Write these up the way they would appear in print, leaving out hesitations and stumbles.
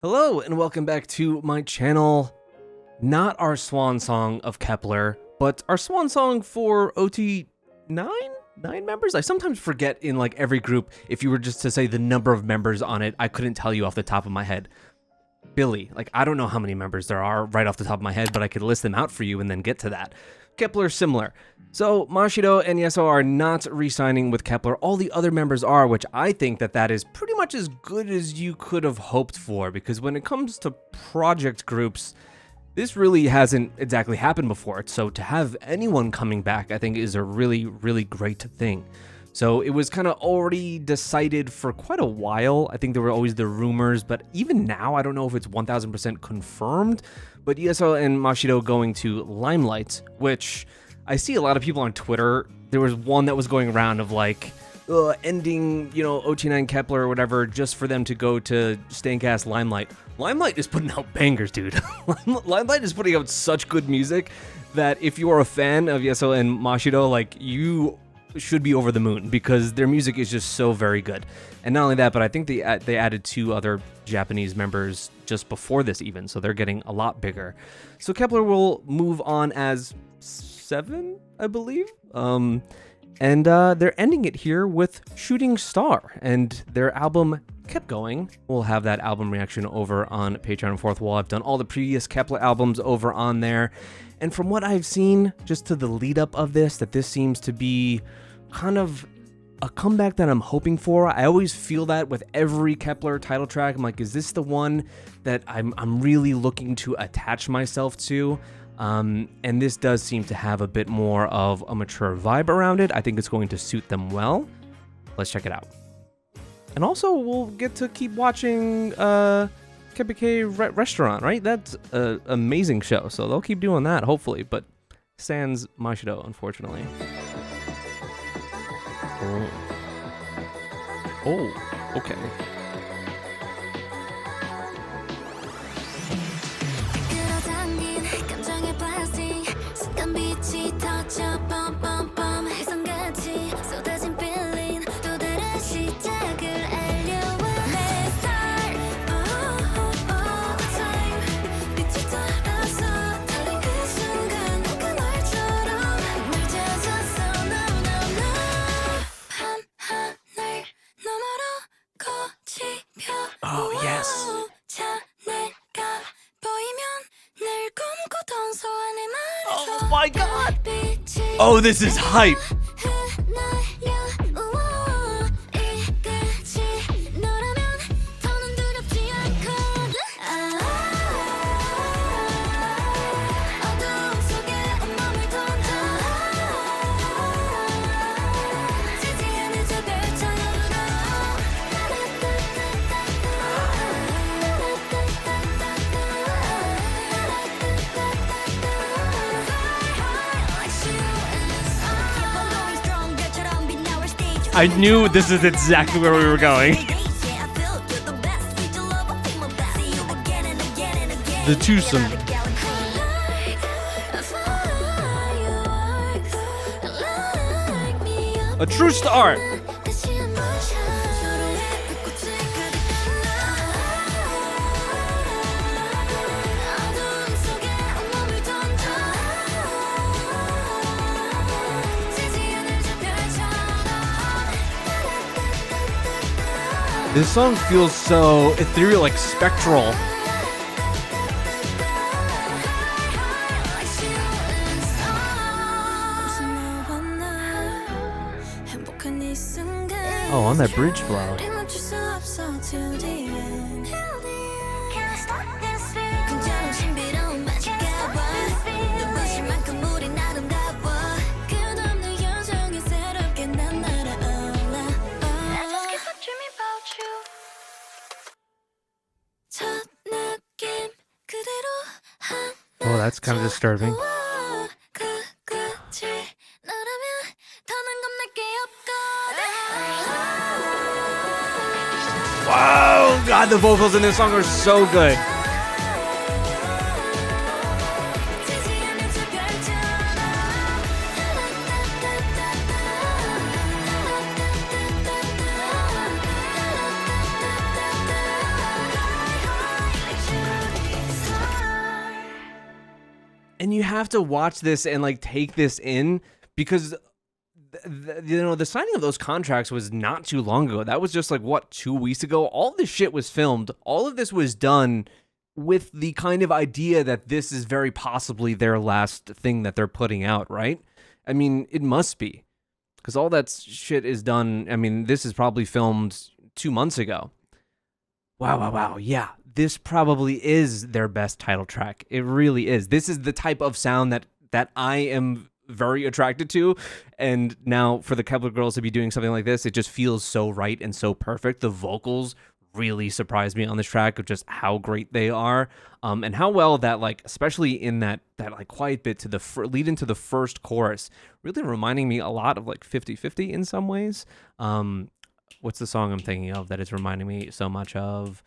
Hello and welcome back to my channel. Not our swan song of Kepler, but our swan song for OT 9 members? I sometimes forget in like every group, if you were just to say the number of members on it, I couldn't tell you off the top of my head. Billy, like I don't know how many members there are right off the top of my head, but I could list them out for you and then get to that. Kepler similar. So Mashiro and Yeseo are not re-signing with Kepler. All the other members are, which I think that is pretty much as good as you could have hoped for, because when it comes to project groups, this really hasn't exactly happened before. So to have anyone coming back, I think is a really, really great thing. So it was kind of already decided for quite a while. I think there were always the rumors, but even now, I don't know if it's 1000% confirmed, but Yeseo and Mashiro going to Limelight, which I see a lot of people on Twitter. There was one that was going around of like, ending, OT9 Kepler or whatever, just for them to go to Staincast Limelight. Limelight is putting out bangers, dude. Limelight is putting out such good music that if you are a fan of Yeseo and Mashiro, like, you should be over the moon because their music is just so very good. And not only that, but I think they added 2 other Japanese members just before this even, so they're getting a lot bigger. So Kepler will move on as 7, I believe. And they're ending it here with Shooting Star and their album Kept Going. We'll have that album reaction over on Patreon and Fourth Wall. I've done all the previous Kepler albums over on there. And from what I've seen, just to the lead up of this, that this seems to be kind of a comeback that I'm hoping for. I always feel that with every Kepler title track. I'm like, is this the one that I'm really looking to attach myself to? And this does seem to have a bit more of a mature vibe around it. I think it's going to suit them well. Let's check it out. And also, we'll get to keep watching KebyKe Restaurant, right? That's an amazing show, so they'll keep doing that, hopefully. But sans Mashiro, unfortunately. Oh, okay. Oh, yes. Oh my god! Oh, this is hype! I knew this is exactly where we were going. The twosome. A true star. This song feels so ethereal, like spectral. Oh, on that bridge flow. Oh, that's kind of disturbing. Wow, God, the vocals in this song are so good. And you have to watch this and like take this in because the signing of those contracts was not too long ago. That was just like, what, 2 weeks ago? All this shit was filmed. All of this was done with the kind of idea that this is very possibly their last thing that they're putting out, right? I mean, it must be. Because all that shit is done. I mean, this is probably filmed 2 months ago. Wow. Yeah, this probably is their best title track. It really is. This is the type of sound that I am very attracted to. And now for the Kepler girls to be doing something like this, it just feels so right and so perfect. The vocals really surprised me on this track of just how great they are, and how well that, like, especially in that like quiet bit to the lead into the first chorus, really reminding me a lot of like 50/50 in some ways. What's the song I'm thinking of that is reminding me so much of?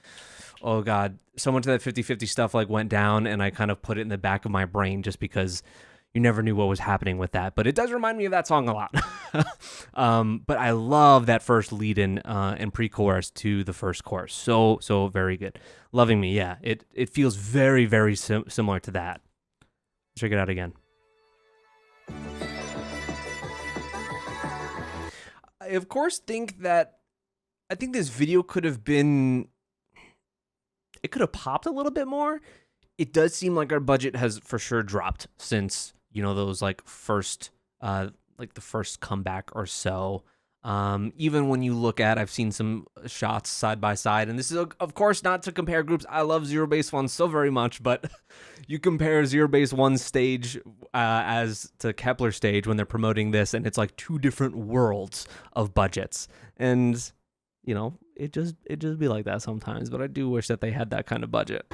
Oh God, so much of that 50/50 stuff like went down, and I kind of put it in the back of my brain just because you never knew what was happening with that. But it does remind me of that song a lot. But I love that first lead-in and pre-chorus to the first chorus. So very good. Loving Me, yeah. It feels very, very similar to that. Check it out again. I, of course, think this video could have been... It could have popped a little bit more. It does seem like our budget has for sure dropped since... those like first, like the first comeback or so. Even when you look at, I've seen some shots side by side, and this is of course not to compare groups. I love Zero Base One so very much, but you compare Zero Base One stage as to Kepler stage when they're promoting this, and it's like two different worlds of budgets, and it just be like that sometimes. But I do wish that they had that kind of budget.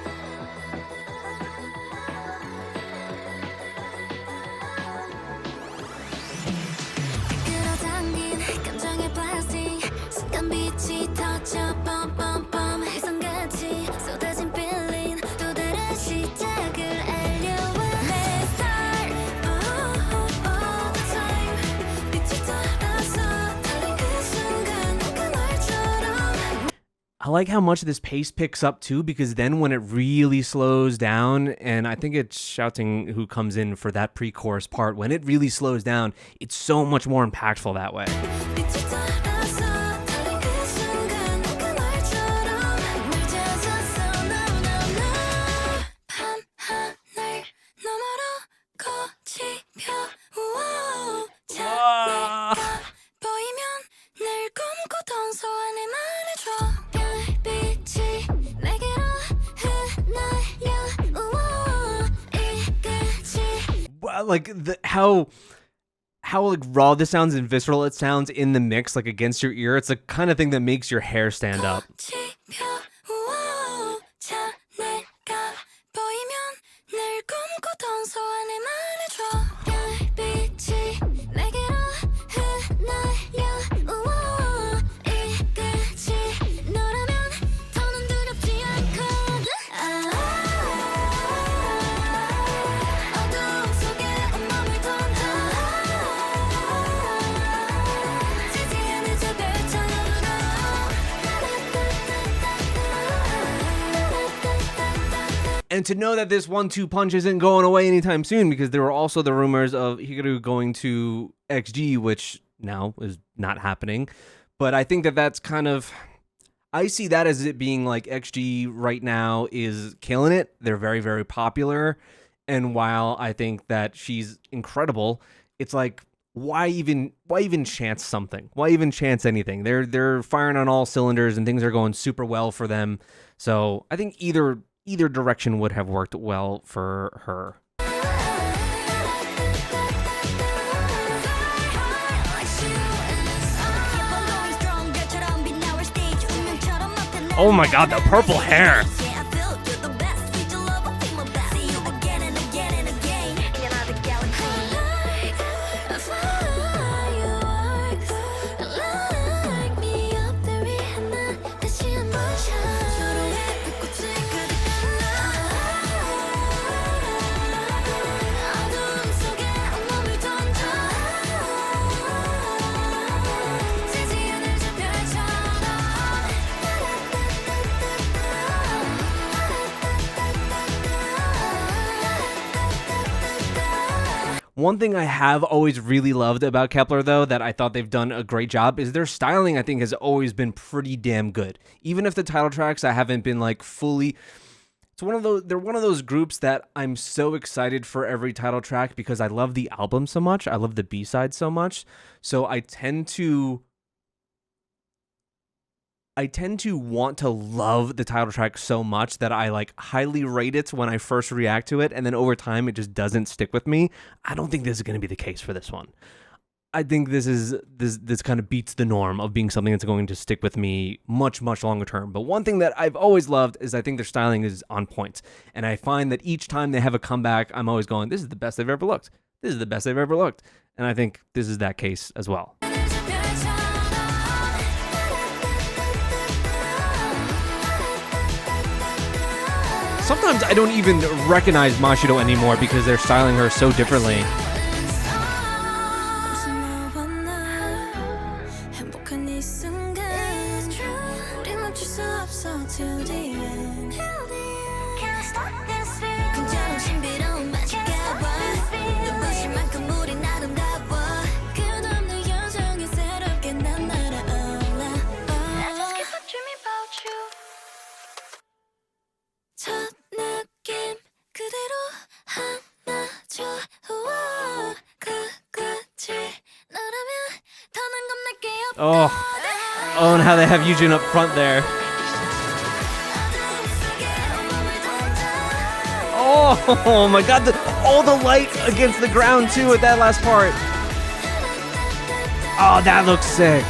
I like how much this pace picks up too, because then when it really slows down, and I think it's Shouting who comes in for that pre-chorus part, when it really slows down, it's so much more impactful that way. Like how like raw this sounds and visceral it sounds in the mix, like against your ear. It's the kind of thing that makes your hair stand up. And to know that this 1-2 punch isn't going away anytime soon, because there were also the rumors of Hikaru going to XG, which now is not happening. But I think that that's kind of... I see that as it being like XG right now is killing it. They're very, very popular. And while I think that she's incredible, it's like, why even chance something? Why even chance anything? They're firing on all cylinders and things are going super well for them. So I think either direction would have worked well for her. Oh my God, the purple hair. One thing I have always really loved about Kepler, though, that I thought they've done a great job is their styling, I think, has always been pretty damn good. Even if the title tracks I haven't been like fully... they're one of those groups that I'm so excited for every title track because I love the album so much. I love the B-side so much. So I tend to want to love the title track so much that I like highly rate it when I first react to it, and then over time it just doesn't stick with me. I don't think this is going to be the case for this one. I think this kind of beats the norm of being something that's going to stick with me much, much longer term. But one thing that I've always loved is I think their styling is on point. And I find that each time they have a comeback, I'm always going, this is the best they've ever looked. This is the best they've ever looked. And I think this is that case as well. Sometimes I don't even recognize Mashiro anymore because they're styling her so differently. Oh, and how they have Yujin up front there. Oh my god, all the light against the ground too at that last part. Oh, that looks sick.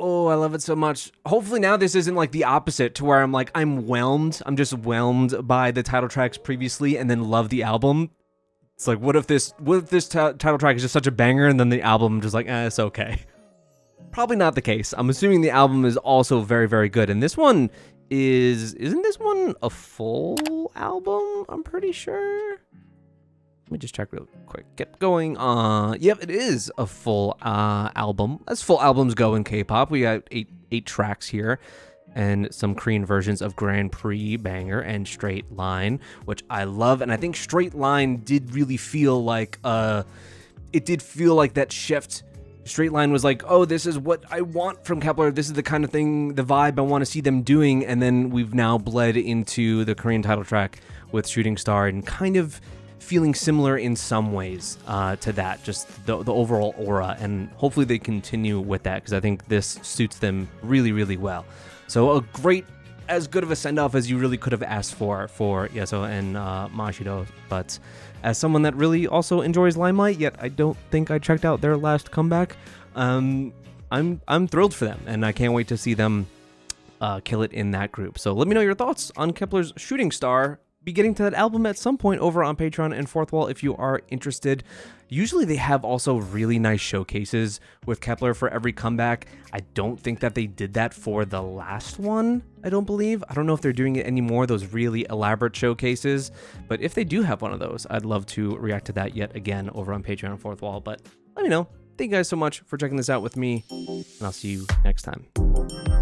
Oh, I love it so much. Hopefully now this isn't like the opposite to where I'm whelmed. I'm just whelmed by the title tracks previously and then love the album. It's like, what if this title track is just such a banger and then the album just like, it's okay. Probably not the case. I'm assuming the album is also very, very good. And this one isn't this one a full album? I'm pretty sure. Let me just check real quick. Get going. Yep, it is a full album. As full albums go in K-pop. We got eight tracks here, and some Korean versions of Grand Prix, Banger, and Straight Line, which I love. And I think Straight Line did really feel like it did feel like that shift. Straight Line was like, oh, this is what I want from Kepler. This is the kind of thing, the vibe I want to see them doing. And then we've now bled into the Korean title track with Shooting Star and kind of feeling similar in some ways to that, just the overall aura, and hopefully they continue with that because I think this suits them really, really well. So a great, as good of a send-off as you really could have asked for Yeseo and Mashiro, but as someone that really also enjoys Limelight, yet I don't think I checked out their last comeback, I'm thrilled for them, and I can't wait to see them kill it in that group. So let me know your thoughts on Kepler's Shooting Star. Be getting to that album at some point over on Patreon and Fourth Wall if you are interested. Usually they have also really nice showcases with Kepler for every comeback. I don't think that they did that for the last one, I don't believe. I don't know if they're doing it anymore, those really elaborate showcases. But if they do have one of those, I'd love to react to that yet again over on Patreon and Fourth Wall. But let me know. Thank you guys so much for checking this out with me, and I'll see you next time.